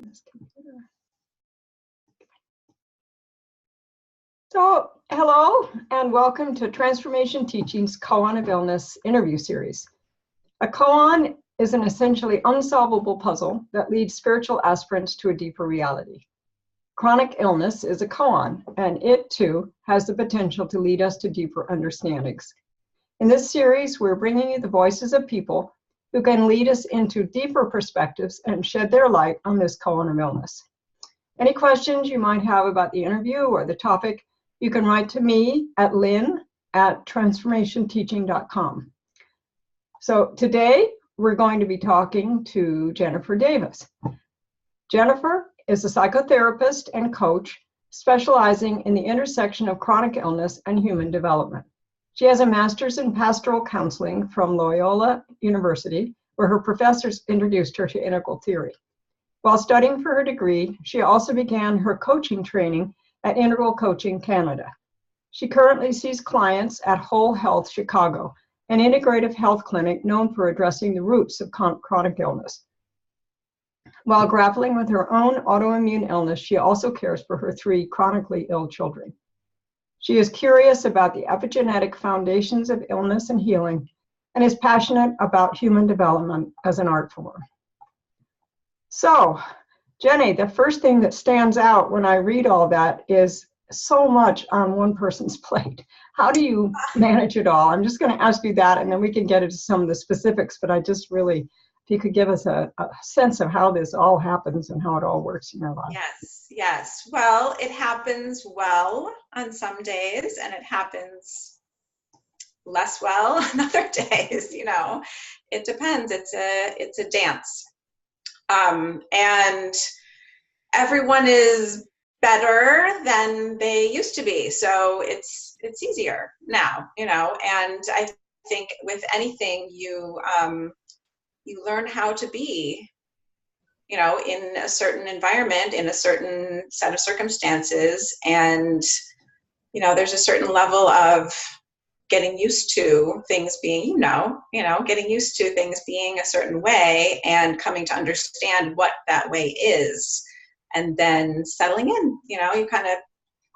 this computer. So, hello and welcome to Transformation Teaching's Koan of Illness interview series. A koan is an essentially unsolvable puzzle that leads spiritual aspirants to a deeper reality. Chronic illness is a koan, and it too has the potential to lead us to deeper understandings. In this series, we're bringing you the voices of people who can lead us into deeper perspectives and shed their light on this koan of illness. Any questions you might have about the interview or the topic, you can write to me at Lynn at transformationteaching.com. So today we're going to be talking to Jennifer Davis. Jennifer is a psychotherapist and coach specializing in the intersection of chronic illness and human development. She has a master's in pastoral counseling from Loyola University, where her professors introduced her to integral theory. While studying for her degree, she also began her coaching training at Integral Coaching Canada. She currently sees clients at Whole Health Chicago, an integrative health clinic known for addressing the roots of chronic illness. While grappling with her own autoimmune illness, she also cares for her 3 chronically ill children. She is curious about the epigenetic foundations of illness and healing, and is passionate about human development as an art form. So, Jenny, the first thing that stands out when I read all that is so much on one person's plate. How do you manage it all? I'm just going to ask you that, and then we can get into some of the specifics, but I just really, if you could give us a sense of how this all happens and how it all works in your life. Yes. Well, it happens well on some days, and it happens less well on other days. It depends. It's a dance. And everyone is better than they used to be. So it's easier now, and I think with anything you learn how to be, in a certain environment, in a certain set of circumstances. And, there's a certain level of getting used to things being, getting used to things being a certain way and coming to understand what that way is, and then settling in, you kind of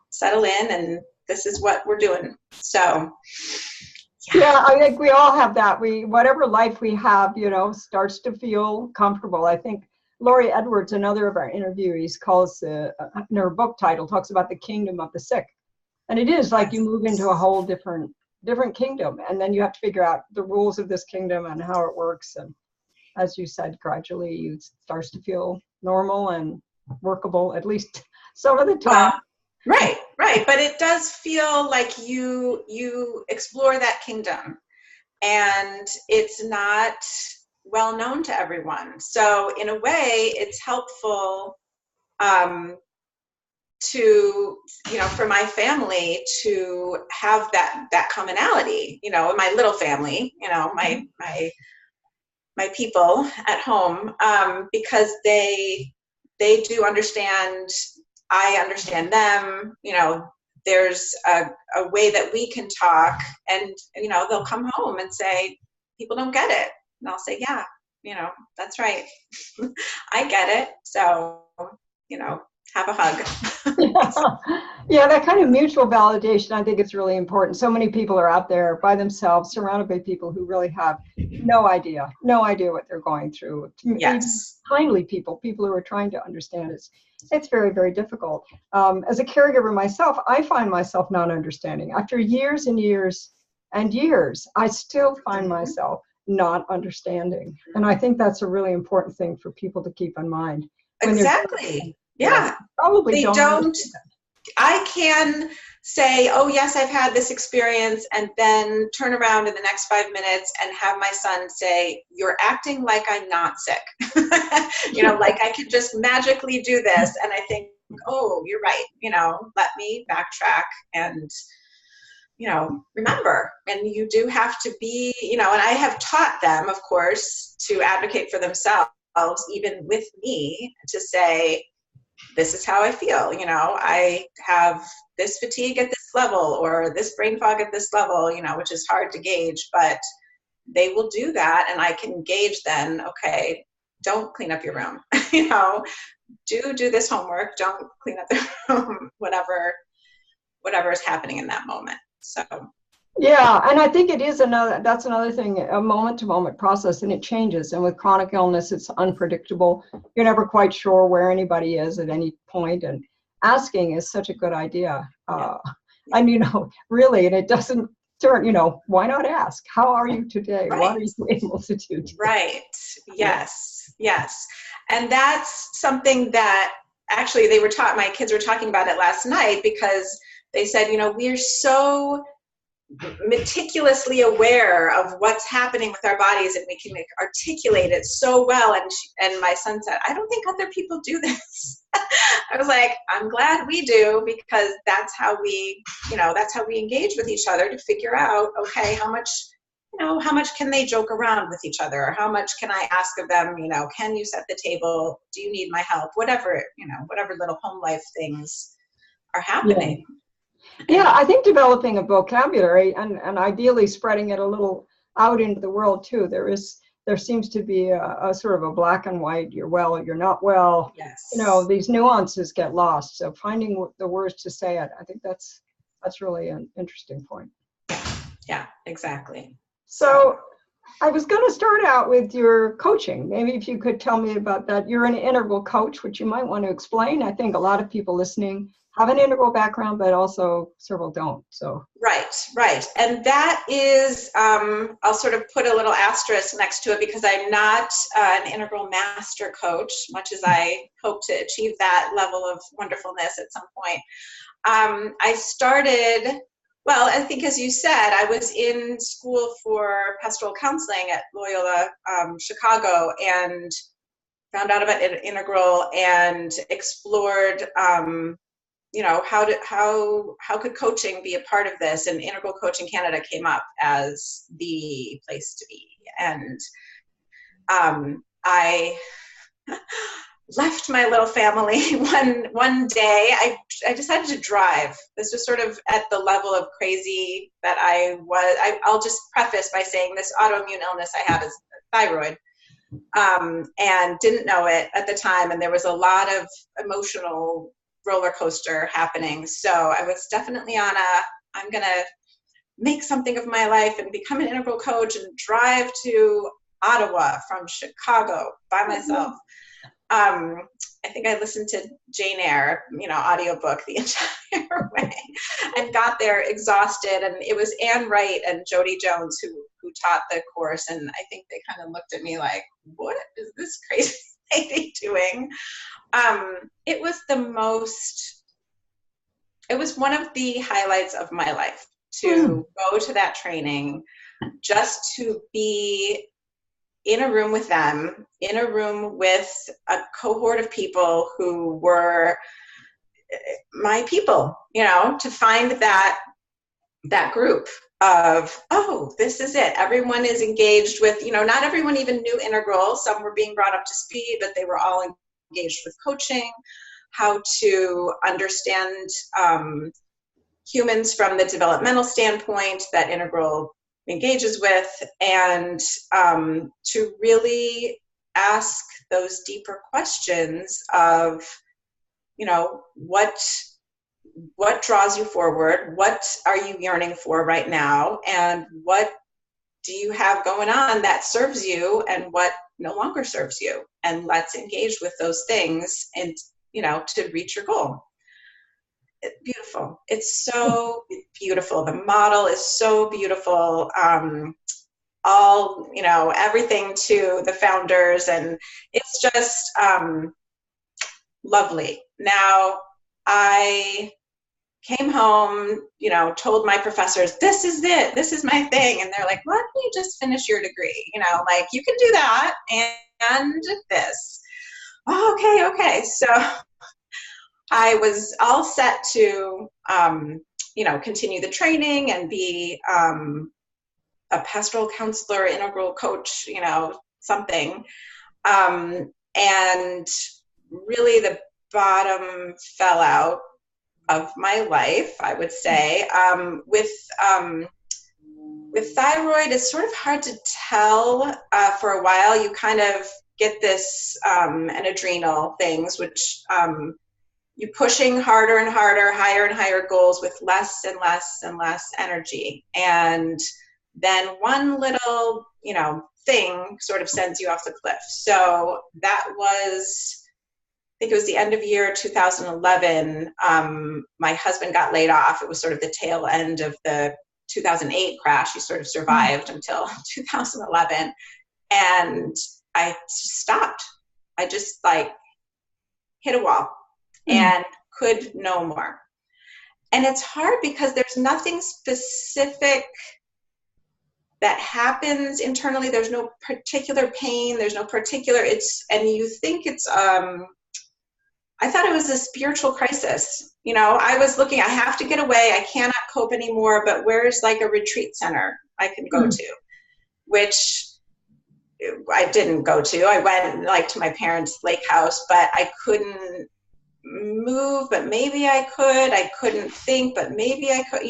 settle in, and this is what we're doing. So, yeah, I think we all have that. Whatever life we have, starts to feel comfortable. I think Laurie Edwards, another of our interviewees, calls, in her book title, talks about the kingdom of the sick. And it is like you move into a whole different kingdom, and then you have to figure out the rules of this kingdom and how it works. And as you said, gradually it starts to feel normal and workable, at least some of the time. Right. But it does feel like you explore that kingdom, and it's not well known to everyone. So in a way, it's helpful to, for my family to have that commonality, in my little family, my people at home, because they do understand, I understand them, there's a way that we can talk, and, they'll come home and say, people don't get it. And I'll say, yeah, that's right. I get it. So, have a hug. Yeah, that kind of mutual validation, I think it's really important. So many people are out there by themselves, surrounded by people who really have no idea what they're going through. Yes. Kindly people who are trying to understand it. It's very, very difficult. As a caregiver myself, I find myself not understanding. After years and years and years, I still find myself not understanding. And I think that's a really important thing for people to keep in mind. Exactly. Yeah. Probably they don't. I can say, oh yes, I've had this experience, and then turn around in the next 5 minutes and have my son say, you're acting like I'm not sick. Like I could just magically do this. And I think, oh, you're right. Let me backtrack and, remember. And you do have to be, and I have taught them, of course, to advocate for themselves, even with me, to say, this is how I feel. I have this fatigue at this level, or this brain fog at this level, which is hard to gauge, but they will do that. And I can gauge then, okay, don't clean up your room, do this homework, don't clean up the room, whatever is happening in that moment. So yeah, and I think that's another thing, a moment to moment process, and it changes. And with chronic illness, it's unpredictable. You're never quite sure where anybody is at any point, and asking is such a good idea. And, really, and it doesn't turn, why not ask? How are you today? Right. What are you able to do today? Right. Yes. Yes. And that's something that actually my kids were talking about it last night, because they said, we're so meticulously aware of what's happening with our bodies, and we can articulate it so well. And my son said, I don't think other people do this. I was like, I'm glad we do, because that's how we engage with each other to figure out, okay, how much can they joke around with each other? Or how much can I ask of them? Can you set the table? Do you need my help? Whatever little home life things are happening. Yeah, I think developing a vocabulary and ideally spreading it a little out into the world too. There seems to be a sort of a black and white, you're well, you're not well. Yes. These nuances get lost. So finding the words to say it, I think that's really an interesting point. Yeah, exactly. So I was going to start out with your coaching. Maybe if you could tell me about that. You're an integral coach, which you might want to explain. I think a lot of people listening have an integral background, but also several don't. So right. And that is, I'll sort of put a little asterisk next to it, because I'm not an integral master coach, much as I hope to achieve that level of wonderfulness at some point. I started, well, I think as you said, I was in school for pastoral counseling at Loyola Chicago, and found out about integral and explored how could coaching be a part of this? And Integral Coaching Canada came up as the place to be. And I left my little family one day. I decided to drive. This was sort of at the level of crazy that I was. I'll just preface by saying this autoimmune illness I have is thyroid. And didn't know it at the time. And there was a lot of emotional roller coaster happening. So I was definitely on I'm going to make something of my life and become an integral coach and drive to Ottawa from Chicago by myself. I think I listened to Jane Eyre, audiobook the entire way, and got there exhausted. And it was Anne Wright and Jody Jones who taught the course. And I think they kind of looked at me like, what is this crazy lady doing? It was one of the highlights of my life to go to that training, just to be in a room with them, in a room with a cohort of people who were my people, to find that group of, oh, this is it. Everyone is engaged with, not everyone even knew integral. Some were being brought up to speed, but they were all engaged with coaching, how to understand humans from the developmental standpoint that integral engages with, and to really ask those deeper questions of, what draws you forward? What are you yearning for right now? And what do you have going on that serves you and what no longer serves you? And let's engage with those things and, to reach your goal. Beautiful. It's so beautiful. The model is so beautiful. Everything to the founders, and it's just lovely. Now, I came home, told my professors, this is it, this is my thing. And they're like, why don't you just finish your degree? You can do that and this. Oh, okay. So I was all set to, continue the training and be a pastoral counselor, integral coach, something. And really the bottom fell out of my life, I would say. With thyroid, it's sort of hard to tell. For a while, you kind of get this and adrenal things, which you're pushing harder and harder, higher and higher goals with less and less and less energy. And then one little, thing sort of sends you off the cliff. So that was, I think it was the end of year 2011. My husband got laid off. It was sort of the tail end of the 2008 crash. He sort of survived until 2011. And I stopped. I just hit a wall and could no more. And it's hard because there's nothing specific that happens internally. There's no particular pain. There's no particular, and you think it's, I thought it was a spiritual crisis. I was looking, I have to get away. I cannot cope anymore, but where's a retreat center I can go to, which I didn't go to. I went to my parents' lake house, but I couldn't move, but maybe I could. I couldn't think, but maybe I could,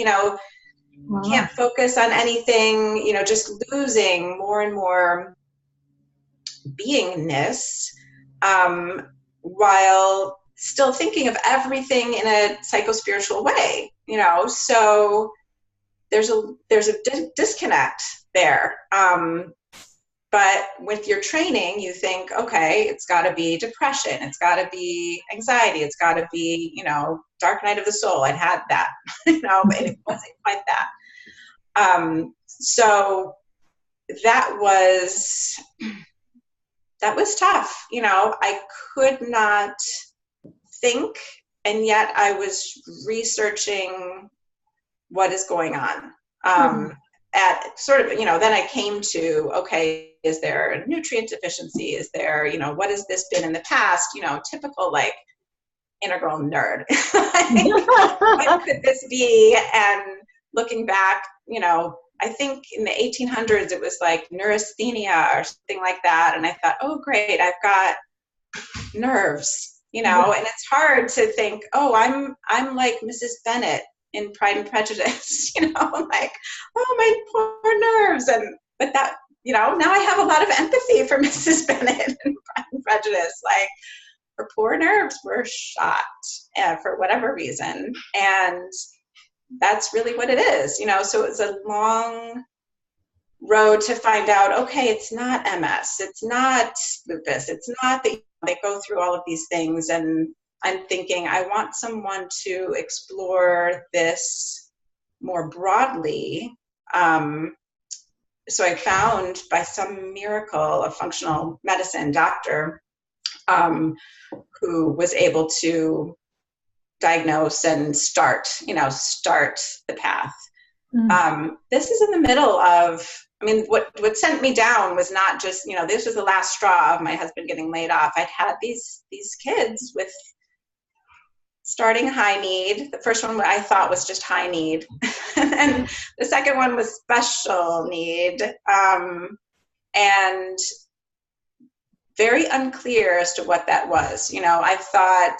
Wow. Can't focus on anything, just losing more and more beingness, while still thinking of everything in a psychospiritual way, so there's a disconnect there. But with your training, you think, okay, it's got to be depression. It's got to be anxiety. It's got to be, dark night of the soul. I'd had that, but it wasn't quite that. So that was tough. I could not think, and yet I was researching what is going on. At sort of, then I came to, okay, is there a nutrient deficiency? Is there, what has this been in the past? Typical integral nerd. What could this be? And looking back, I think in the 1800s, it was neurasthenia or something like that. And I thought, oh, great, I've got nerves, and it's hard to think, oh, I'm like Mrs. Bennet in Pride and Prejudice, oh, my poor nerves. But that, now I have a lot of empathy for Mrs. Bennet in Pride and Prejudice. Her poor nerves were shot for whatever reason. And that's really what it is, so it's a long road to find out, okay, it's not MS, it's not lupus, it's not that they go through all of these things. And I'm thinking, I want someone to explore this more broadly. So I found, by some miracle, a functional medicine doctor who was able to diagnose and start the path. This is in the middle of, what sent me down was not just, this was the last straw of my husband getting laid off. I'd had these kids with starting high need. The first one I thought was just high need. And then the second one was special need. And very unclear as to what that was. I thought,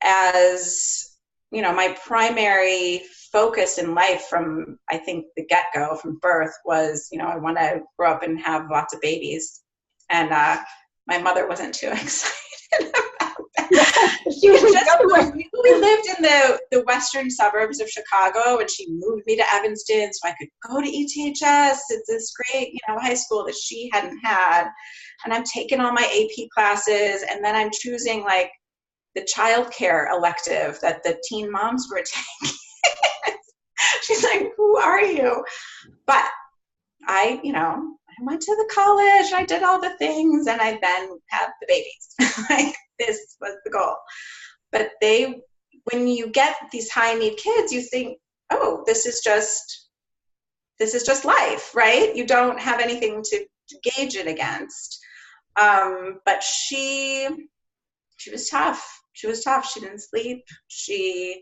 as my primary focus in life from, I think, the get-go, from birth, was, I want to grow up and have lots of babies. And my mother wasn't too excited about that. She was we lived in the western suburbs of Chicago, and she moved me to Evanston so I could go to ETHS. It's this great, high school that she hadn't had. And I'm taking all my AP classes, and then I'm choosing the childcare elective that the teen moms were taking. She's like, who are you? But I went to the college, I did all the things, and I then had the babies. This was the goal. But when you get these high need kids, you think, oh, this is just life, right? You don't have anything to gauge it against. But she was tough. She was tough. She didn't sleep. She,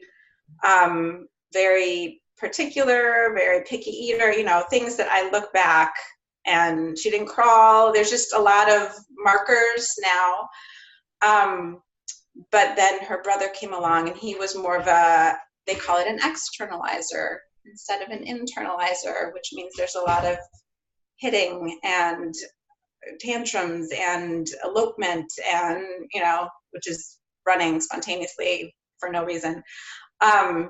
very particular, very picky eater, things that I look back, and she didn't crawl. There's just a lot of markers now. But then her brother came along, and he was more of they call it an externalizer instead of an internalizer, which means there's a lot of hitting and tantrums and elopement and, which is running spontaneously for no reason. And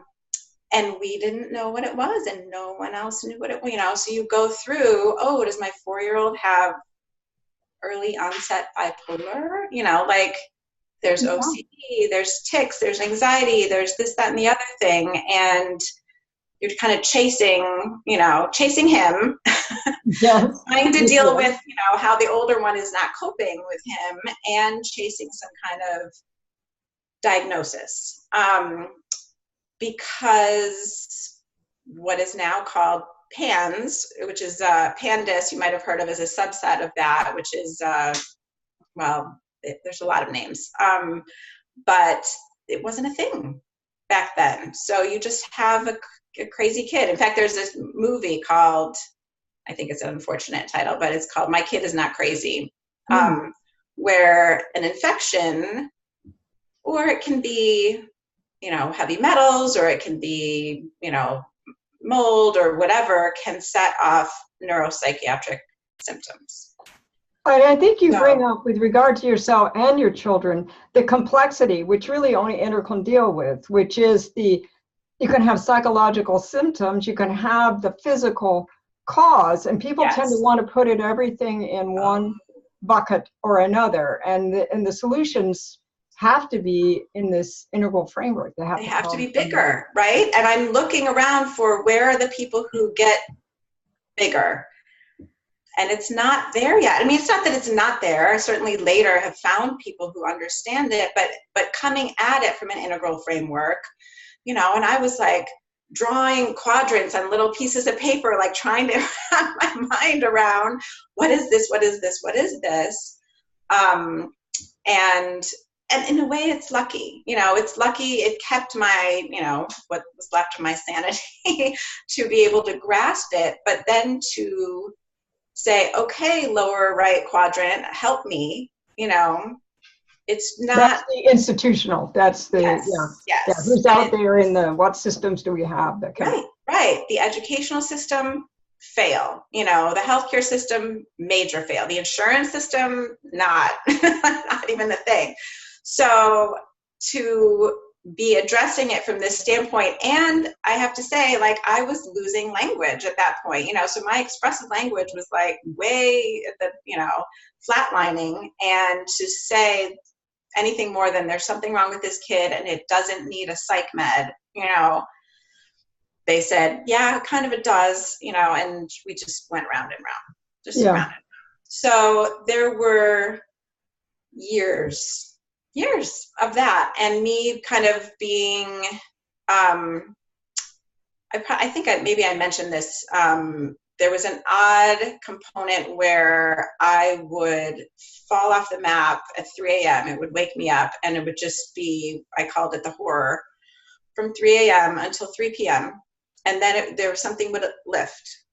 we didn't know what it was, and no one else knew what it was, so you go through, oh, does my 4-year-old have early onset bipolar? Like there's OCD, there's tics, there's anxiety, there's this, that, and the other thing. And you're kind of chasing him, yes. trying to deal with, how the older one is not coping with him, and chasing some kind of diagnosis. Because what is now called PANS, which is PANDAS, you might have heard of as a subset of that, which is, there's a lot of names, but it wasn't a thing back then. So you just have a crazy kid. In fact, there's this movie called, I think it's an unfortunate title, but it's called My Kid Is Not Crazy, where an infection, or it can be, heavy metals, or it can be, mold or whatever, can set off neuropsychiatric symptoms. I think you bring up, with regard to yourself and your children, the complexity, which really only Inter can deal with, which is you can have psychological symptoms, you can have the physical cause, and people tend to want to put everything in one bucket or another, and the solutions have to be in this integral framework. They have to be bigger, right? And I'm looking around for where are the people who get bigger. And it's not there yet. I mean, it's not that it's not there. I certainly later have found people who understand it, but coming at it from an integral framework, and I was like drawing quadrants on little pieces of paper, like trying to wrap my mind around, what is this? What is this? What is this? And in a way, it's lucky. It's lucky it kept my, what was left of my sanity to be able to grasp it, but then to say, okay, lower right quadrant, help me. It's not. That's the institutional. That's the yes. Who's out there in what systems do we have that can? Right. The educational system, fail. The healthcare system, major fail. The insurance system, not even a thing. So to be addressing it from this standpoint, and I have to say, like, I was losing language at that point, so my expressive language was like way at the, flatlining, and to say anything more than there's something wrong with this kid and it doesn't need a psych med, they said, yeah, kind of it does, and we just went round and round, round and round. So there were years of that, and me kind of being, I think maybe I mentioned this, there was an odd component where I would fall off the map at 3 a.m. It would wake me up, and it would just be, I called it the horror, from 3 a.m. until 3 p.m. And then there was something would lift.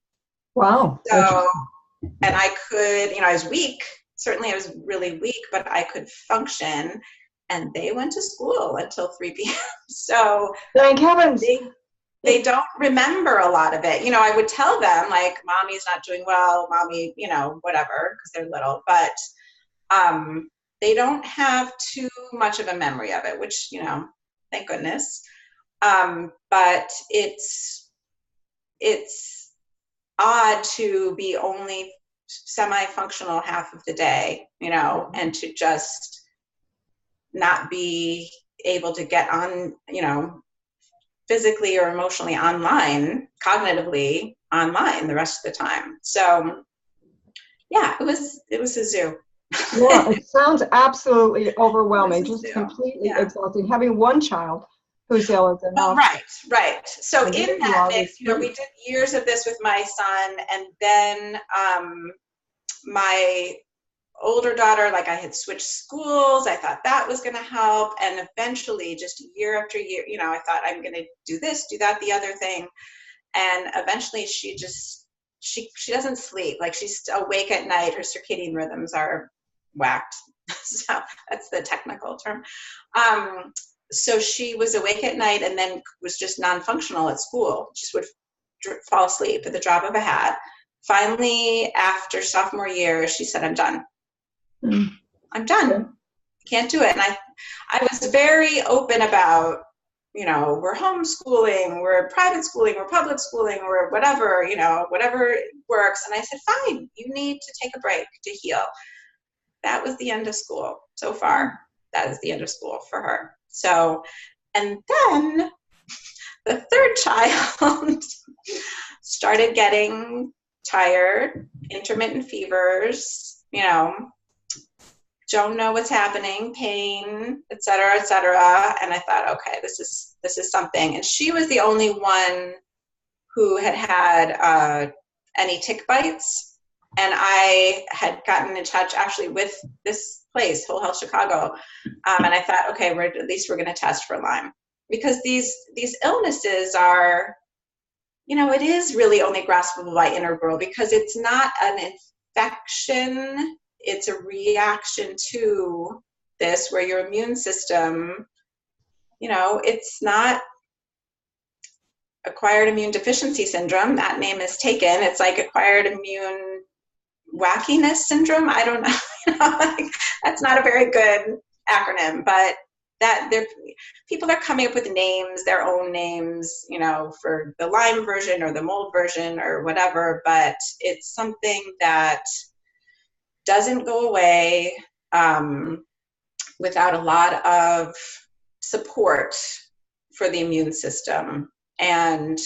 Wow. So, and I could, I was weak. Certainly I was really weak, but I could function, and they went to school until 3 p.m. So thank heavens. They don't remember a lot of it. I would tell them, like, mommy's not doing well, mommy, whatever, because they're little, but they don't have too much of a memory of it, which, thank goodness. But it's odd to be only semi-functional half of the day, and to just not be able to get on, physically or emotionally online, cognitively online the rest of the time. So yeah, it was a zoo. Yeah, it sounds absolutely overwhelming, just completely exhausting. Having one child who's ill is enough. Right. So in that mix, we did years of this with my son, and then my older daughter, like, I had switched schools. I thought that was going to help. And eventually, just year after year, I thought, I'm going to do this, do that, the other thing. And eventually she doesn't sleep. Like, she's awake at night. Her circadian rhythms are whacked. So that's the technical term. So she was awake at night and then was just non-functional at school. Just would fall asleep at the drop of a hat. finally, after sophomore year, she said, I'm done. I'm done. Can't do it. And I was very open about, we're homeschooling, we're private schooling, we're public schooling, we're whatever, whatever works. And I said, fine, you need to take a break to heal. That was the end of school. So far, that is the end of school for her. So, and then the third child started getting tired, intermittent fevers, don't know what's happening, pain, et cetera, et cetera. And I thought, okay, this is something. And she was the only one who had any tick bites. And I had gotten in touch actually with this place, Whole Health Chicago. And I thought, okay, at least we're going to test for Lyme. Because these illnesses are, it is really only graspable by integral, because it's not an infection. It's a reaction to this where your immune system, it's not acquired immune deficiency syndrome. That name is taken. It's like acquired immune wackiness syndrome. I don't know. That's not a very good acronym, but people are coming up with names, their own names, for the Lyme version or the mold version or whatever, but it's something that doesn't go away without a lot of support for the immune system. And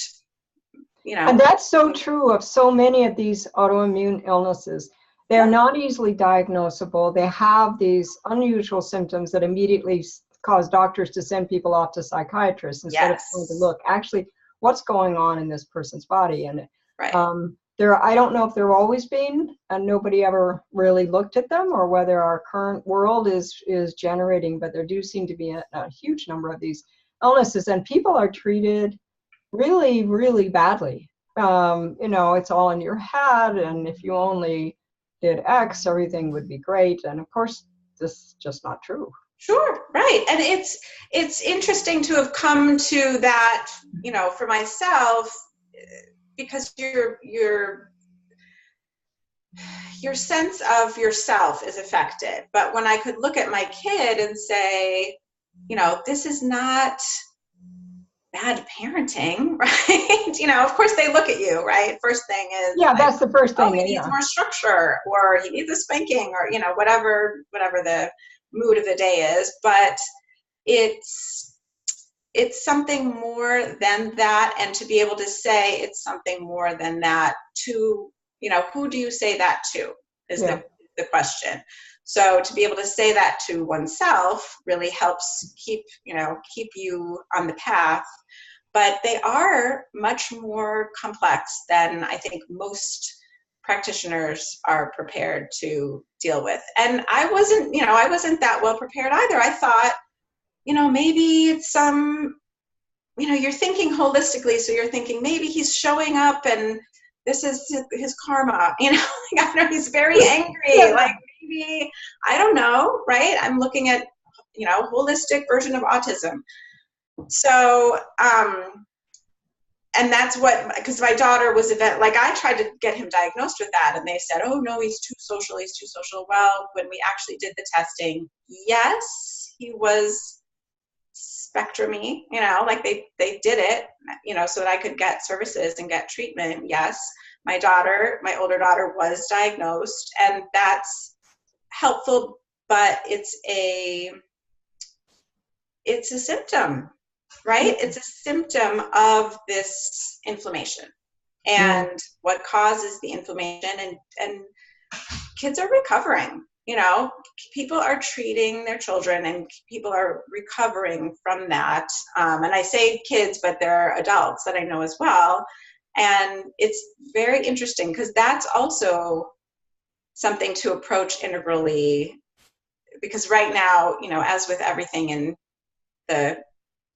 and that's so true of so many of these autoimmune illnesses. They're not easily diagnosable. They have these unusual symptoms that immediately cause doctors to send people off to psychiatrists instead of trying to look actually what's going on in this person's body. And I don't know if there have always been, and nobody ever really looked at them, or whether our current world is generating, but there do seem to be a huge number of these illnesses, and people are treated really, really badly. It's all in your head, and if you only did X, everything would be great. And of course, this is just not true. Sure, right. And it's interesting to have come to that, for myself, because your sense of yourself is affected. But when I could look at my kid and say, this is not bad parenting, right? Of course they look at you, right? First thing is, that's the first thing. He needs more structure, or he needs a spanking, or whatever the mood of the day is. But it's something more than that, and to be able to say it's something more than that to, who do you say that to is the question. So to be able to say that to oneself really helps keep you on the path. But they are much more complex than I think most practitioners are prepared to deal with. And I wasn't that well prepared either. I thought, maybe it's you're thinking holistically. So you're thinking maybe he's showing up and this is his karma, he's very angry. Like maybe, I don't know, right? I'm looking at, holistic version of autism. So, and that's because my daughter was I tried to get him diagnosed with that, and they said, oh no, he's too social. Well, when we actually did the testing, yes, he was spectrum-y, they did it, so that I could get services and get treatment. Yes, my older daughter was diagnosed, and that's helpful, but it's a symptom, right? It's a symptom of this inflammation and what causes the inflammation, and kids are recovering. People are treating their children, and people are recovering from that. And I say kids, but there are adults that I know as well. And it's very interesting because that's also something to approach integrally, because right now, as with everything in the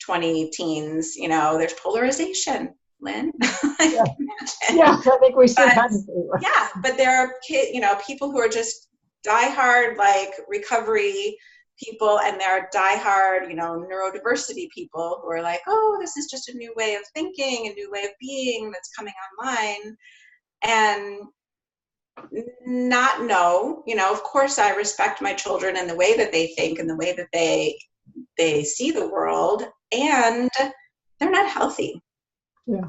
20 teens, there's polarization, Lynn. I think we see that. Yeah, but there are people who are just diehard recovery people, and there are diehard neurodiversity people who are like, oh, this is just a new way of thinking, a new way of being that's coming online. and not know, of course I respect my children and the way that they think and the way that they see the world, and they're not healthy. Yeah.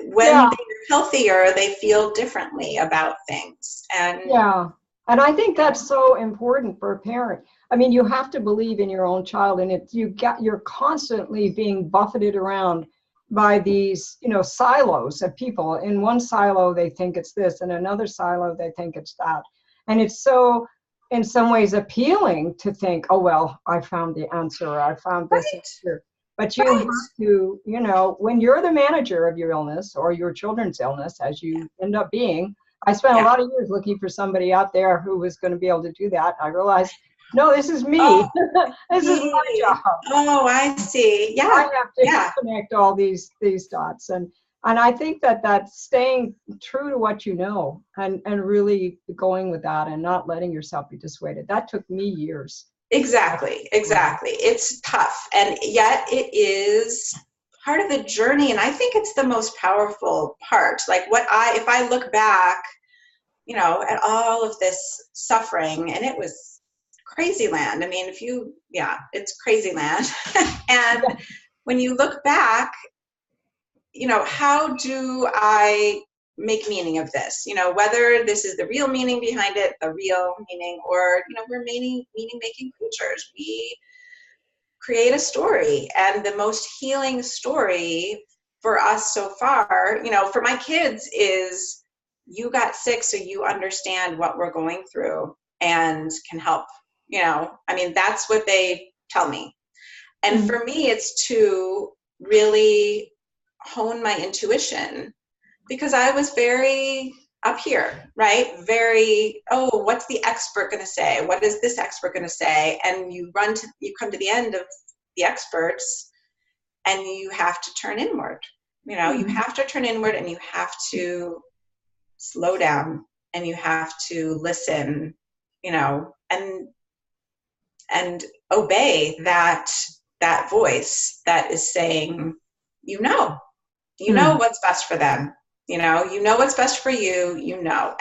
When they're healthier, they feel differently about things. And yeah. And I think that's so important for a parent. I mean, you have to believe in your own child, and you're constantly being buffeted around by these, silos of people. In one silo, they think it's this, in another silo, they think it's that. And it's so, in some ways, appealing to think, oh, well, I found the answer, or I found this answer. But you have to, when you're the manager of your illness or your children's illness, as you end up being, I spent a lot of years looking for somebody out there who was going to be able to do that. I realized, no, this is me. Oh, this is my job. Oh, I see. Yeah. I have to connect all these dots. And I think that's staying true to what you know, and really going with that and not letting yourself be dissuaded. That took me years. Exactly. It's tough, and yet it is part of the journey. And I think it's the most powerful part. Like if I look back, at all of this suffering, and it was crazy land. I mean, it's crazy land. And when you look back, how do I make meaning of this? Whether this is the real meaning behind it, the real meaning, or, we're meaning-making creatures. We create a story, and the most healing story for us so far, for my kids, is you got sick so you understand what we're going through and can help. That's what they tell me. And for me, it's to really hone my intuition, because I was very up here, right? Very, what's the expert going to say? What is this expert going to say? And you come to the end of the experts, and you have to turn inward. You have to turn inward, and you have to slow down, and you have to listen, and obey that voice that is saying, what's best for them. What's best for you,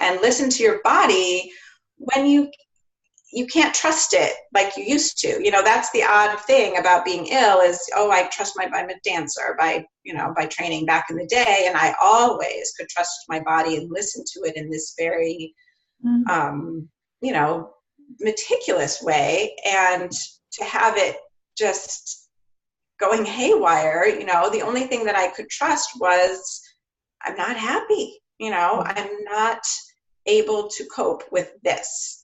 and listen to your body when you can't trust it like you used to. That's the odd thing about being ill is, I trust I'm a dancer by training back in the day, and I always could trust my body and listen to it in this very, meticulous way, and to have it just going haywire, the only thing that I could trust was, I'm not happy, I'm not able to cope with this,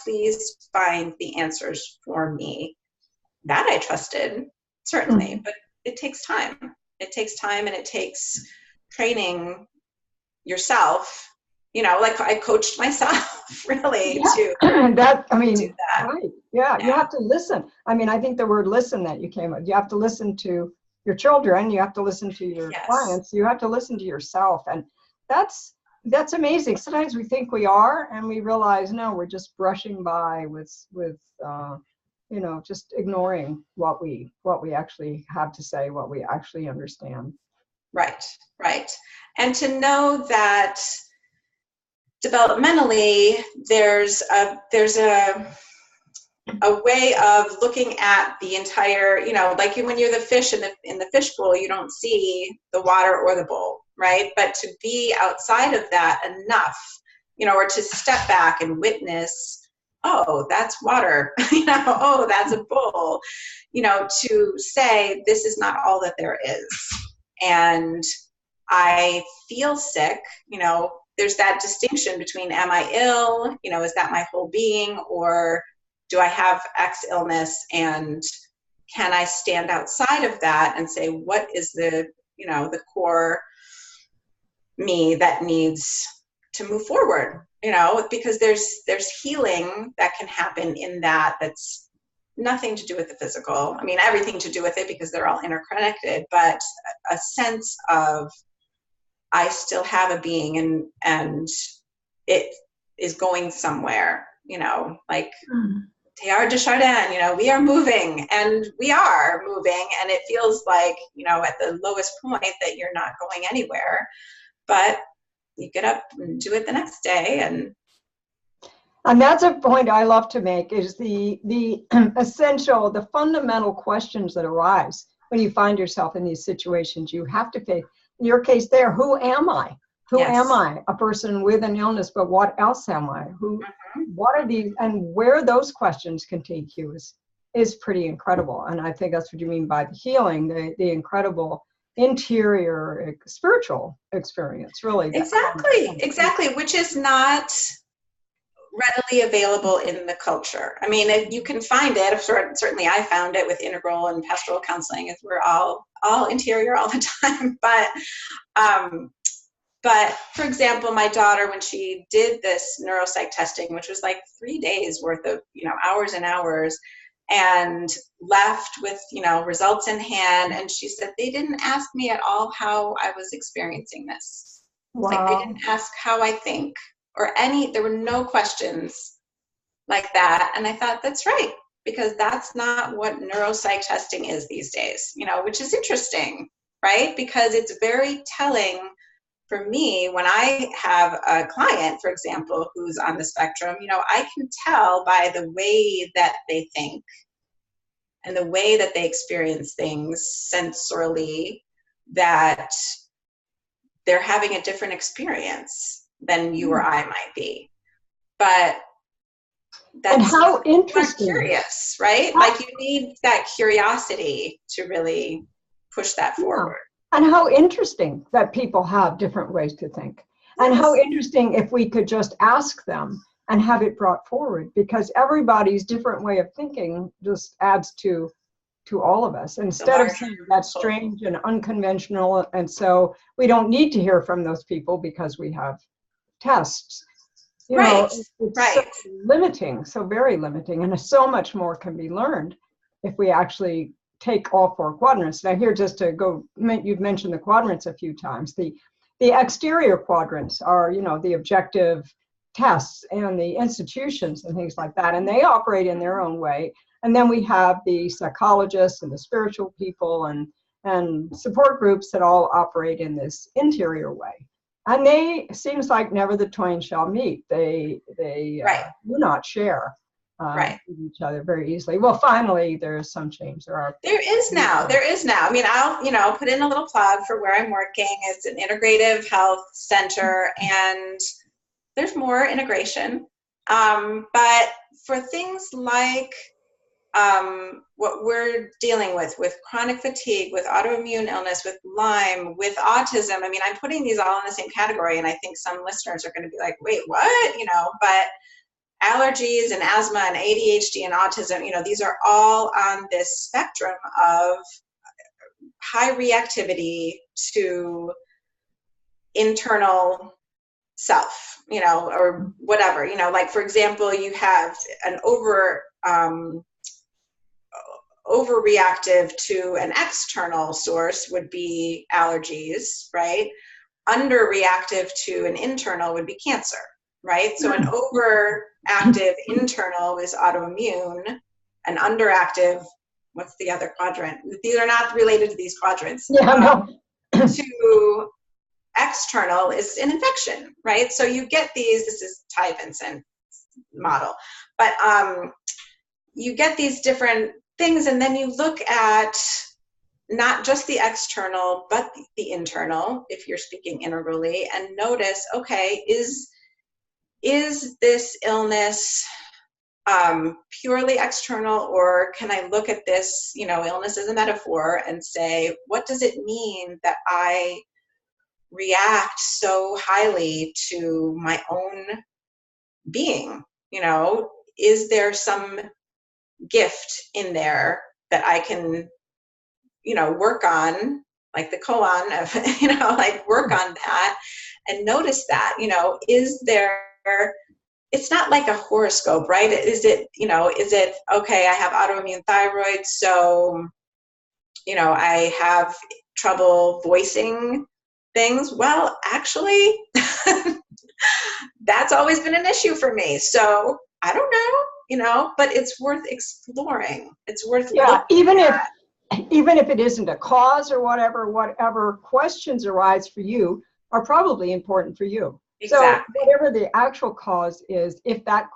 please find the answers for me. That I trusted, certainly, but it takes time. It takes time, and it takes training yourself, like I coached myself really to do that. Right. Yeah, you have to listen. I think the word listen that you came with, you have to listen to your children, you have to listen to your clients, you have to listen to yourself. And that's amazing. Sometimes we think we are, and we realize, no, we're just brushing by with just ignoring what we actually have to say, what we actually understand. Right. And to know that developmentally, there's a way of looking at the entire, like when you're the fish in the fish bowl, you don't see the water or the bowl, right? But to be outside of that enough, or to step back and witness, oh, that's water, that's a bowl, to say, this is not all that there is. And I feel sick, there's that distinction between, am I ill? Is that my whole being, or do I have X illness, and can I stand outside of that and say, what is the core me that needs to move forward? Because there's healing that can happen in that's nothing to do with the physical. Everything to do with it, because they're all interconnected, but a sense of, I still have a being, and it is going somewhere, like Teilhard de Chardin, we are moving, and we are moving, and it feels like, at the lowest point that you're not going anywhere. But, you get up and do it the next day. And that's a point I love to make, is the essential, the fundamental questions that arise when you find yourself in these situations. You have to pay, in your case there, who am I? Who Yes. am I? A person with an illness, but what else am I? What are these, and where those questions can take you is pretty incredible. And I think that's what you mean by the healing, the incredible interior spiritual experience, really. Exactly, which is not readily available in the culture. I mean, you can find it. Certainly I found it with integral and pastoral counseling, as we're all interior all the time. But for example, my daughter, when she did this neuropsych testing, which was like 3 days worth of, hours and hours, and left with, results in hand, and she said, they didn't ask me at all how I was experiencing this. Wow. Like, they didn't ask how I think or there were no questions like that. And I thought, that's right, because that's not what neuropsych testing is these days, which is interesting, right? Because it's very telling for me when I have a client, for example, who's on the spectrum. I can tell by the way that they think and the way that they experience things sensorily that they're having a different experience than you or I might be. But that's, and how interesting. Curious, right? Like, you need that curiosity to really push that forward. And how interesting that people have different ways to think. And how interesting if we could just ask them and have it brought forward, because everybody's different way of thinking just adds to all of us. Instead of saying that's strange and unconventional, and so we don't need to hear from those people because we have tests. It's so limiting, so very limiting, and so much more can be learned if we actually take all 4 quadrants. Now here, just to go, you've mentioned the quadrants a few times. The exterior quadrants are, the objective tests and the institutions and things like that, and they operate in their own way. And then we have the psychologists and the spiritual people and support groups that all operate in this interior way. And they, seems like never the twain shall meet. They do not share with each other very easily. Well, finally, there is some change. There is now. I mean, I'll put in a little plug for where I'm working. It's an integrative health center, and there's more integration. But for things like what we're dealing with chronic fatigue, with autoimmune illness, with Lyme, with autism, I mean, I'm putting these all in the same category, and I think some listeners are going to be like, wait, what? But allergies and asthma and ADHD and autism, these are all on this spectrum of high reactivity to internal self, or whatever, like, for example, you have an overreactive to an external source would be allergies, right? Underreactive to an internal would be cancer, right? So an overactive internal is autoimmune, an underactive, what's the other quadrant? These are not related to these quadrants. To external is an infection, right? So you get these, this is Ty Vincent model, but you get these different things, and then you look at not just the external, but the internal, if you're speaking integrally, and notice, okay, is this illness purely external, or can I look at this, illness as a metaphor and say, what does it mean that I react so highly to my own being? Is there some gift in there that I can, work on, like the koan of, like, work on that and notice that, is there, it's not like a horoscope, right? Is it, okay, I have autoimmune thyroid, so, I have trouble voicing things. Well, actually, that's always been an issue for me. So I don't know, but it's worth exploring. It's worth even if it isn't a cause or whatever questions arise for you, are probably important for you. Exactly. So whatever the actual cause is, if that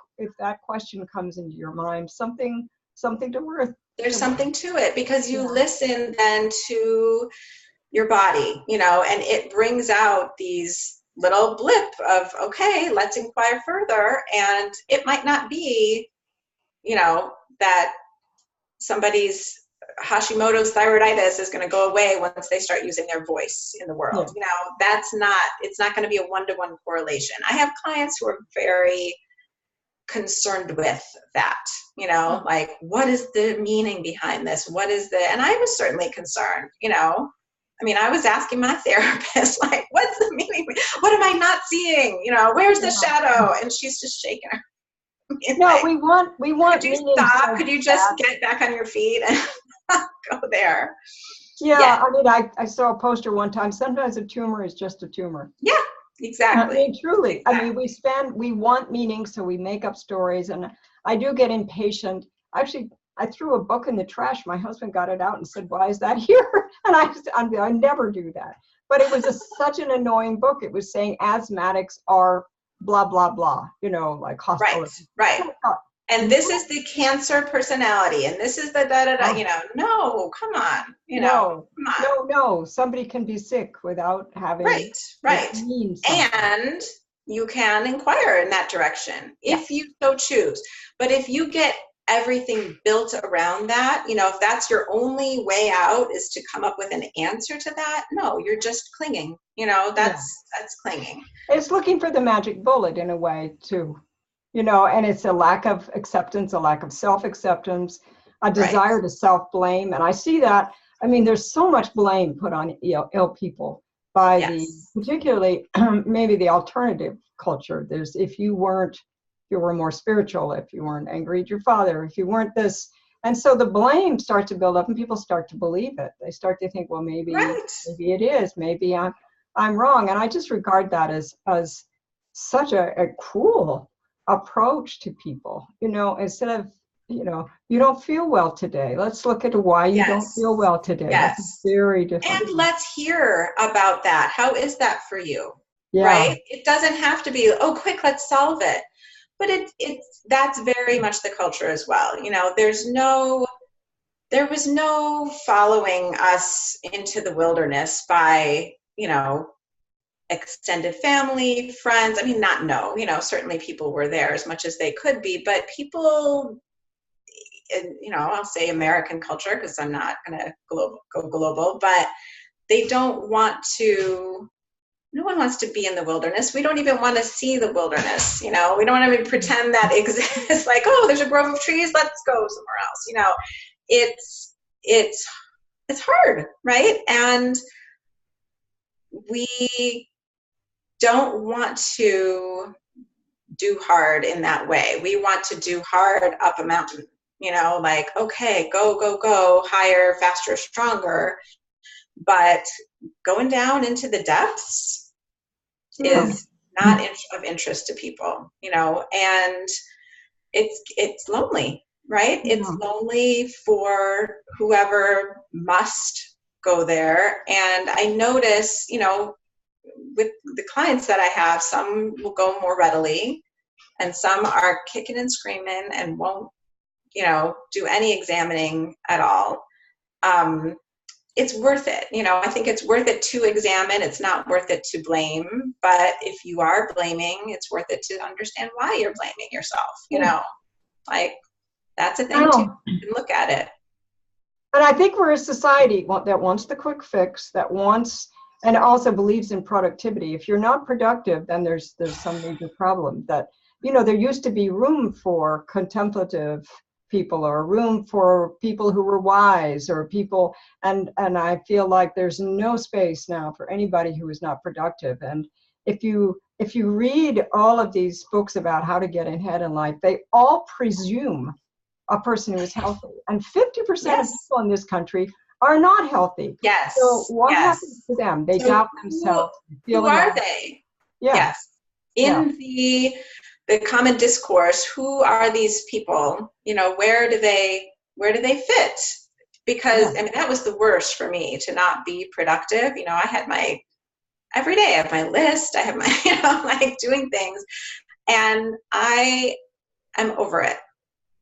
question comes into your mind, something to worth. There's something to it, because you Yeah. listen then to your body, and it brings out these little blip of, okay, let's inquire further. And it might not be, that somebody's Hashimoto's thyroiditis is going to go away once they start using their voice in the world. Yeah. It's not going to be a one-to-one correlation. I have clients who are very concerned with that, like, what is the meaning behind this? And I was certainly concerned, I was asking my therapist, like, what's the meaning? What am I not seeing? Where's the shadow? And she's just shaking her. No, like, we want could you stop? So could you just get back on your feet and go there? Yeah. I saw a poster one time. Sometimes a tumor is just a tumor. Yeah, exactly. Truly. Exactly. We want meaning, so we make up stories. And I do get impatient. Actually, I threw a book in the trash. My husband got it out and said, "Why is that here?" And I never do that. But it was such an annoying book. It was saying asthmatics are blah, blah, blah, like hospital. Right. And this is the Cancer personality, and this is the da-da-da, no, come on, come on. No, somebody can be sick without having. Right. And you can inquire in that direction if you so choose. But if you get everything built around that, if that's your only way out is to come up with an answer to that, no, you're just clinging, that's clinging. It's looking for the magic bullet in a way too, and it's a lack of acceptance, a lack of self-acceptance, a desire to self-blame. And I see that, there's so much blame put on ill people by particularly maybe the alternative culture. There's, if you were more spiritual, if you weren't angry at your father, if you weren't this. And so the blame starts to build up and people start to believe it. They start to think, well, maybe it is, maybe I'm wrong. And I just regard that as such a cruel approach to people, instead of, you don't feel well today. Let's look at why you don't feel well today. Yes. That's very different. And let's hear about that. How is that for you? Yeah. Right? It doesn't have to be, oh, quick, let's solve it. But that's very much the culture as well. There was no following us into the wilderness by, extended family, friends. Certainly people were there as much as they could be, but people, I'll say American culture, because I'm not going to go global, but they don't want to. No one wants to be in the wilderness. We don't even want to see the wilderness. We don't want to even pretend that exists. Like, oh, there's a grove of trees. Let's go somewhere else. It's hard, right? And we don't want to do hard in that way. We want to do hard up a mountain. Like, okay, go, higher, faster, stronger. But going down into the depths is not of interest to people, and it's lonely, right? It's lonely for whoever must go there. And I notice, with the clients that I have, some will go more readily and some are kicking and screaming and won't, do any examining at all. It's worth it. I think it's worth it to examine. It's not worth it to blame. But if you are blaming, it's worth it to understand why you're blaming yourself. Like, that's a thing to look at it. And I think we're a society that wants the quick fix, that wants, and also believes in productivity. If you're not productive, then there's some major problem. That, there used to be room for contemplative people, or room for people who were wise, or people, and I feel like there's no space now for anybody who is not productive. And if you read all of these books about how to get ahead in life, they all presume a person who is healthy, and 50% of people in this country are not healthy. Yes. So what happens to them? They doubt themselves. Who are they? Yes. The common discourse, who are these people? Where do they fit? Because that was the worst for me, to not be productive. I every day I have my list, I have my, like doing things, and I am over it.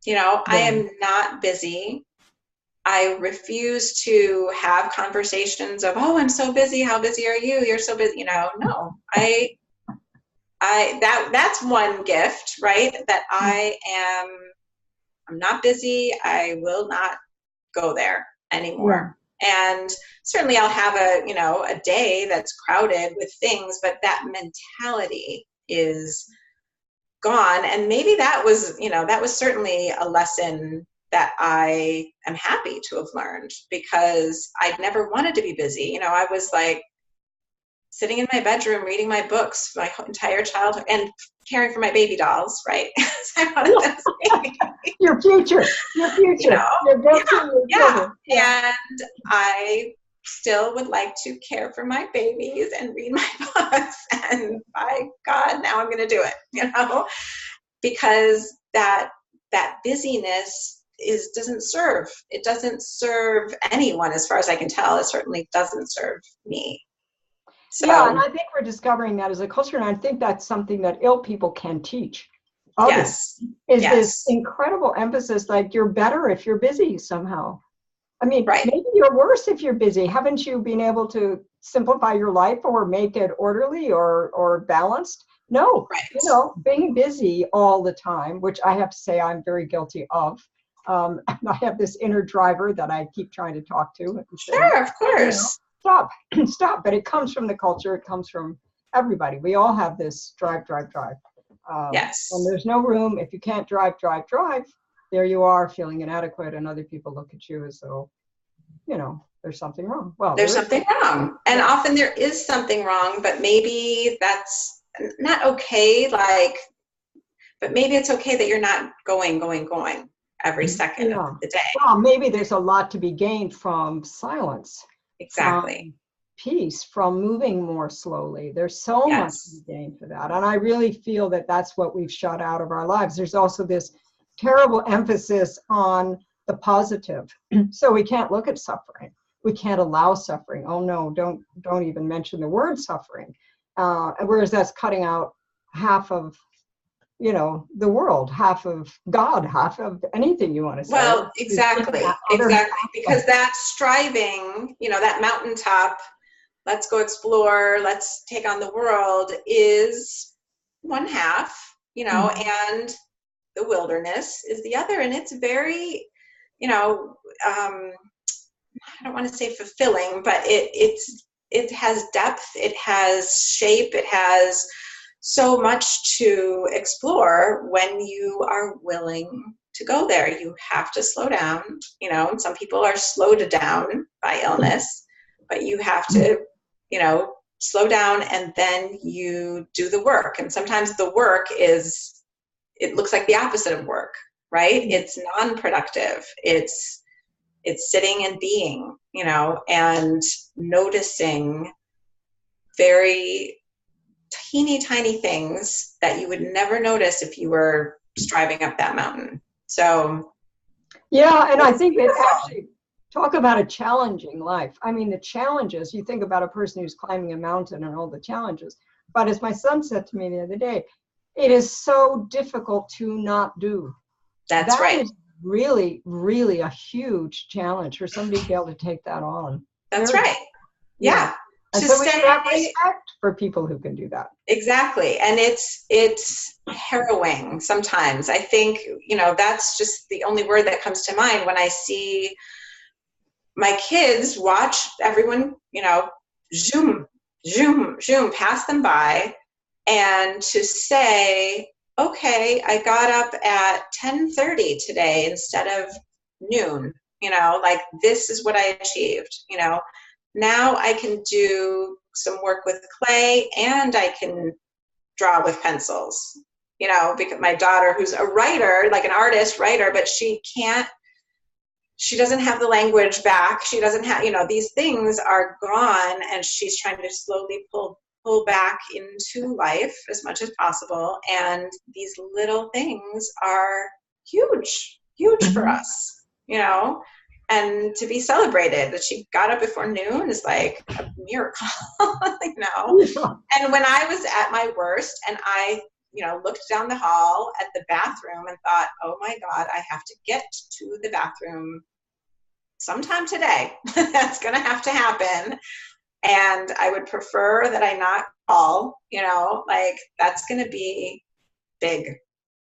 I am not busy. I refuse to have conversations of, oh, I'm so busy. How busy are you? You're so busy. No, that's one gift, right? That I'm not busy. I will not go there anymore. Yeah. And certainly I'll have a day that's crowded with things, but that mentality is gone. And maybe that was certainly a lesson that I am happy to have learned, because I'd never wanted to be busy. I was like sitting in my bedroom reading my books my entire childhood and caring for my baby dolls, right? So I wanted those baby dolls. Your future. Yeah. And I still would like to care for my babies and read my books, and by God, now I'm going to do it, because that busyness doesn't serve anyone, as far as I can tell. It certainly doesn't serve me. So, yeah, and I think we're discovering that as a culture, and I think that's something that ill people can teach others. Is this incredible emphasis, like you're better if you're busy somehow. I mean, maybe you're worse if you're busy. Haven't you been able to simplify your life or make it orderly or balanced? No, being busy all the time, which I have to say I'm very guilty of. I have this inner driver that I keep trying to talk to. And say, sure, of course. Stop. But it comes from the culture. It comes from everybody. We all have this drive. Yes. And there's no room. If you can't drive, there you are feeling inadequate, and other people look at you as though, there's something wrong. Well, there's something wrong. And often there is something wrong, but maybe that's not okay. But maybe it's okay that you're not going every second of the day. Well, maybe there's a lot to be gained from silence. Exactly. From peace, from moving more slowly. There's so much to be gained for that. And I really feel that that's what we've shut out of our lives. There's also this terrible emphasis on the positive. So we can't look at suffering. We can't allow suffering. Oh no, don't even mention the word suffering. Whereas that's cutting out half of the world, half of God, half of anything you want to say. Well, exactly. Because that striving, that mountaintop, let's go explore, let's take on the world, is one half, and the wilderness is the other. And it's very, I don't want to say fulfilling, but it has depth, it has shape, it has so much to explore when you are willing to go there. You have to slow down, and some people are slowed down by illness, but you have to, slow down, and then you do the work. And sometimes the work it looks like the opposite of work, right? It's non-productive. It's sitting and being, and noticing very teeny tiny things that you would never notice if you were striving up that mountain. So yeah, and I think that actually talk about a challenging life. I mean, the challenges, you think about a person who's climbing a mountain and all the challenges, but as my son said to me the other day, it is so difficult to not do. That's right. Is really, really a huge challenge for somebody to be able to take that on. That's right. Yeah. And so we have respect for people who can do that. Exactly. And it's harrowing sometimes. I think, that's just the only word that comes to mind when I see my kids watch everyone, zoom, pass them by, and to say, okay, I got up at 10:30 today instead of noon, this is what I achieved, Now I can do some work with clay, and I can draw with pencils, because my daughter, who's a writer, like an artist writer, but she doesn't have the language back. She doesn't have, these things are gone, and she's trying to slowly pull back into life as much as possible. And these little things are huge for us, and to be celebrated. That she got up before noon is like a miracle, you know. Yeah. And when I was at my worst and I, you know, looked down the hall at the bathroom and thought, oh my God, I have to get to the bathroom sometime today. That's going to have to happen. And I would prefer that I not call, you know, like that's going to be big.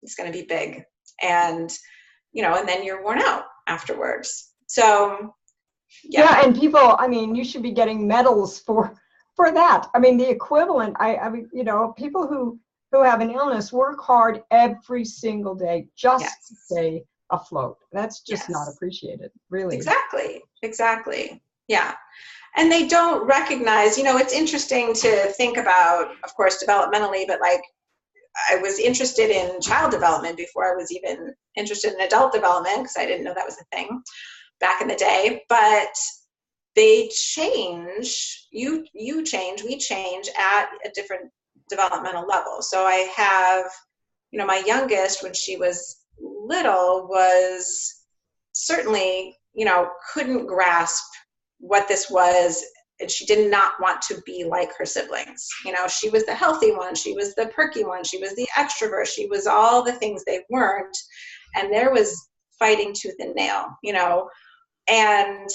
It's going to be big. And, you know, and then you're worn out afterwards. So, Yeah, and people, I mean, you should be getting medals for that. I mean, the equivalent, I mean, you know, people who have an illness work hard every single day just to stay afloat. That's just not appreciated, really. Exactly. Yeah. And they don't recognize, you know, it's interesting to think about, of course, developmentally, but like I was interested in child development before I was even interested in adult development because I didn't know that was a thing back in the day. But they change, you change, we change at a different developmental level. So I have, you know, my youngest when she was little was certainly, you know, couldn't grasp what this was, and she did not want to be like her siblings. You know, she was the healthy one, she was the perky one, she was the extrovert, she was all the things they weren't, and there was fighting tooth and nail, you know. And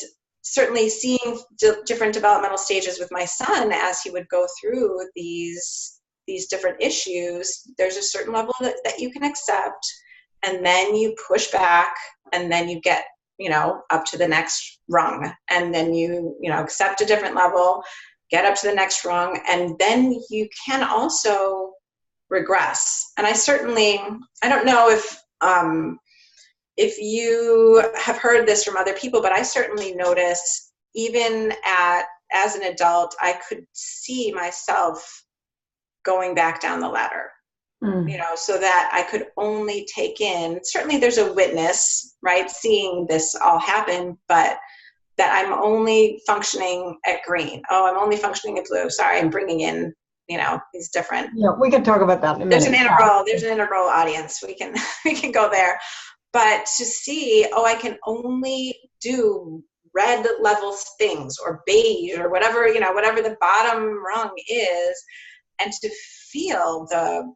certainly seeing different developmental stages with my son as he would go through these different issues, there's a certain level that you can accept, and then you push back, and then you get, you know, up to the next rung, and then you know, accept a different level, get up to the next rung, and then you can also regress. And I don't know if you have heard this from other people, but I certainly notice even as an adult, I could see myself going back down the ladder. You know, so that I could only take in, certainly there's a witness, right, seeing this all happen, but that I'm only functioning at green. Oh, I'm only functioning at blue. Sorry, I'm bringing in, you know, these different. Yeah, we can talk about that in a minute. There's an integral audience. We can go there. But to see, oh, I can only do red level things or beige or whatever, you know, whatever the bottom rung is, and to feel the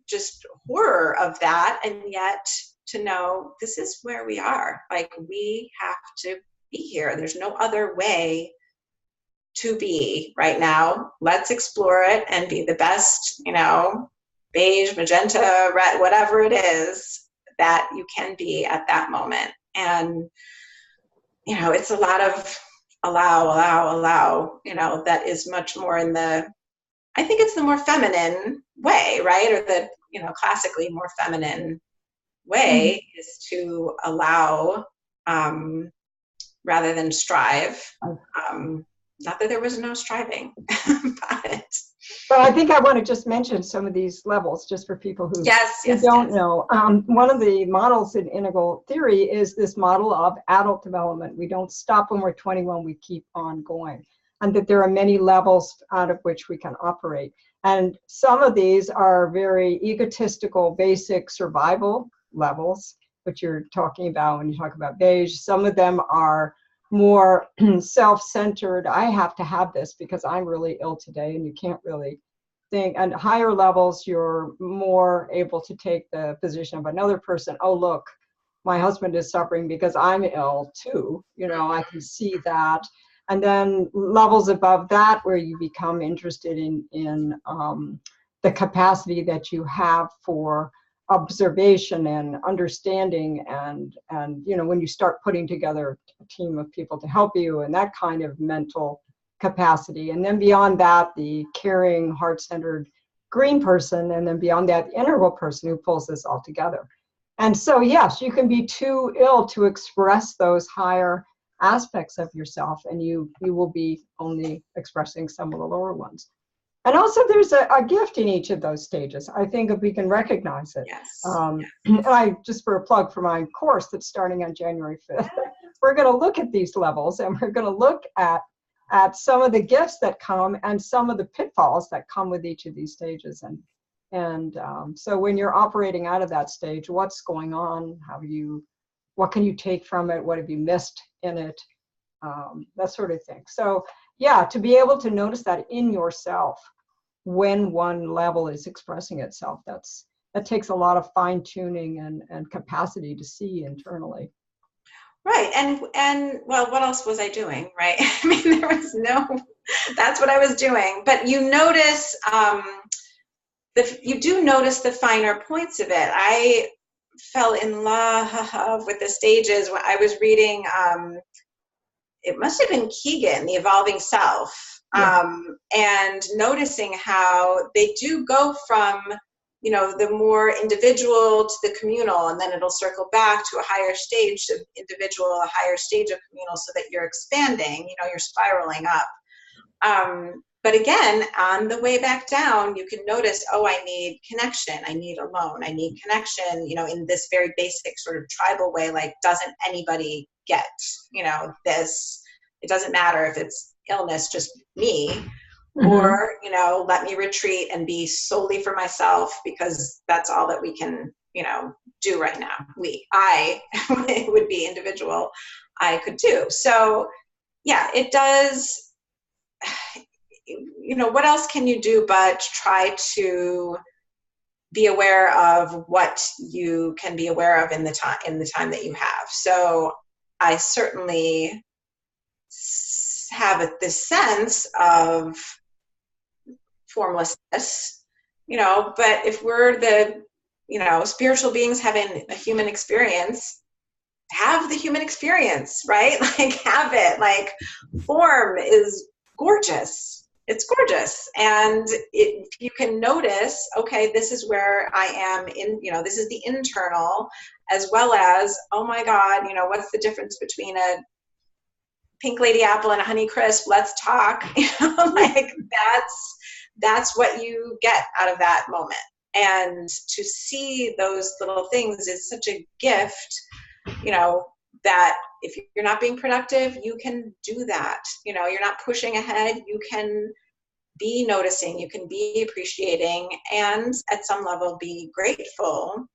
just horror of that, and yet to know this is where we are. Like, we have to be here. There's no other way to be right now. Let's explore it and be the best, you know, beige, magenta, red, whatever it is that you can be at that moment. And, you know, it's a lot of allow, you know, that is much more in the, I think it's the more feminine way, right? Or the, you know, classically more feminine way is to allow rather than strive. Not that there was no striving, but I think I want to just mention some of these levels just for people who don't know. One of the models in integral theory is this model of adult development. We don't stop when we're 21, we keep on going. And that there are many levels out of which we can operate. And some of these are very egotistical, basic survival levels, which you're talking about when you talk about beige. Some of them are more self-centered. I have to have this because I'm really ill today, and you can't really think. And higher levels, you're more able to take the position of another person. Oh, look, my husband is suffering because I'm ill too. You know, I can see that. And then levels above that, where you become interested in the capacity that you have for observation and understanding, and you know, when you start putting together a team of people to help you, and that kind of mental capacity. And then beyond that, the caring, heart-centered green person, and then beyond that, the integral person who pulls this all together. And so, yes, you can be too ill to express those higher aspects of yourself, and you will be only expressing some of the lower ones. And also there's a gift in each of those stages. I think if we can recognize it. Yes. And I, just for a plug for my course that's starting on January 5th, we're going to look at these levels, and we're going to look at some of the gifts that come and some of the pitfalls that come with each of these stages. And so when you're operating out of that stage, what's going on? How do you what can you take from it? What have you missed in it? That sort of thing. So yeah, to be able to notice that in yourself when one level is expressing itself, that takes a lot of fine tuning and capacity to see internally. Right. And well, what else was I doing? Right. I mean, that's what I was doing. But you notice, you do notice the finer points of it. I fell in love with the stages when I was reading, it must have been Keegan, The Evolving Self, and noticing how they do go from, the more individual to the communal, and then it'll circle back to a higher stage of individual, a higher stage of communal, so that you're expanding, you're spiraling up. But again, on the way back down, you can notice, oh, I need connection. I need alone. I need connection, in this very basic sort of tribal way, like, doesn't anybody get, this? It doesn't matter if it's illness, just me. Mm-hmm. Or, let me retreat and be solely for myself, because that's all that we can, do right now. I would be individual, I could do. So yeah, it does. What else can you do but try to be aware of what you can be aware of in the time that you have. So I certainly have this sense of formlessness, but if we're the, spiritual beings having a human experience, have the human experience, right? Like, have it. Like, form is gorgeous. It's gorgeous. And if you can notice, okay, this is where I am in, this is the internal, as well as, oh my God, what's the difference between a pink lady apple and a honey crisp? Let's talk. Like, that's what you get out of that moment. And to see those little things is such a gift, that if you're not being productive, you can do that. You're not pushing ahead. You can be noticing, you can be appreciating, and at some level be grateful.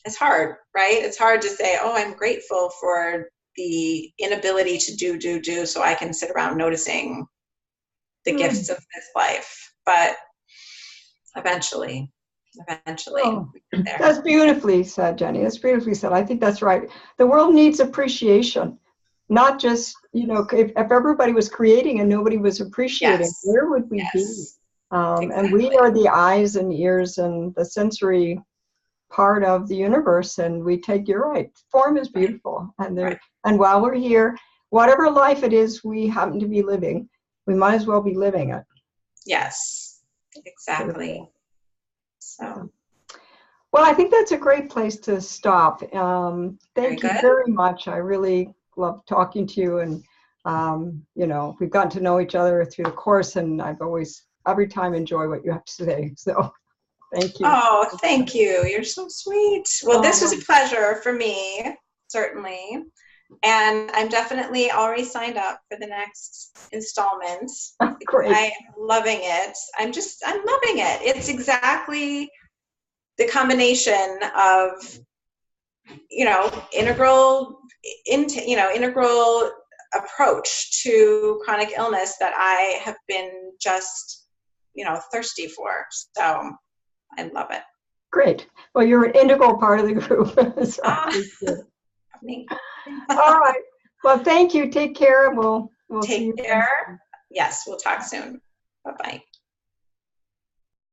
It's hard, right? It's hard to say, oh, I'm grateful for the inability to do, so I can sit around noticing the gifts of this life. But eventually Oh, we get there. That's beautifully said, Jenny. That's beautifully said. I think that's right. The world needs appreciation, not just, if everybody was creating and nobody was appreciating, Yes. where would we be? Exactly. And we are the eyes and ears and the sensory part of the universe, and you're right, form is beautiful. And while we're here, whatever life it is we happen to be living, we might as well be living it. Yes, exactly. So, well, I think that's a great place to stop. Thank you very much. I really love talking to you, and we've gotten to know each other through the course, and I've always, every time, enjoy what you have to say. So thank you. Oh, thank you. You're so sweet. Well, this was a pleasure for me, certainly. And I'm definitely already signed up for the next installment. Great. I'm loving it. I'm loving it. It's exactly the combination of, integral approach to chronic illness that I have been just, thirsty for. So I love it. Great. Well, you're an integral part of the group. Me. All right. Well, thank you. Take care. We'll Take care. Yes, we'll talk soon. Bye-bye.